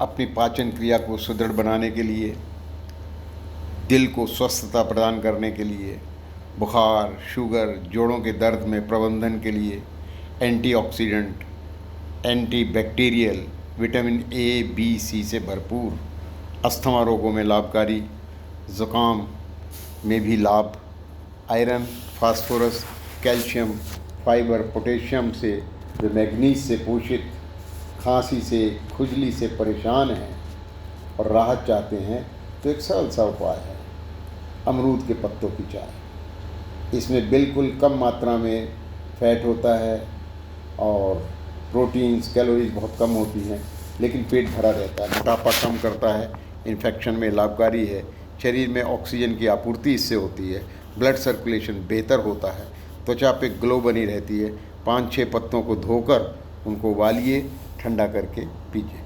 अपनी पाचन क्रिया को सुदृढ़ बनाने के लिए, दिल को स्वस्थता प्रदान करने के लिए, बुखार, शुगर, जोड़ों के दर्द में प्रबंधन के लिए, antioxidant, antibacterial, vitamin A, B, C से भरपूर, अस्थमा रोगों में लाभकारी, ज़ुकाम में भी लाभ, iron, phosphorus, calcium, fibre, potassium से, जो मैग्नीज से पोषित, खांसी से, खुजली से परेशान हैं और राहत चाहते हैं तो एक सरल सा उपाय है अमरूद के पत्तों की चाय। इसमें बिल्कुल कम मात्रा में फैट होता है और प्रोटीन्स, कैलोरीज बहुत कम होती हैं, लेकिन पेट भरा रहता है, मोटापा कम करता है, इन्फेक्शन में लाभकारी है, शरीर में ऑक्सीजन की आपूर्ति इससे होती है, ब्लड सर्कुलेशन बेहतर होता है, त्वचा पे ग्लो बनी रहती है। 5-6 पत्तों को धोकर उनको उबालिए, ठंडा करके पीजिए।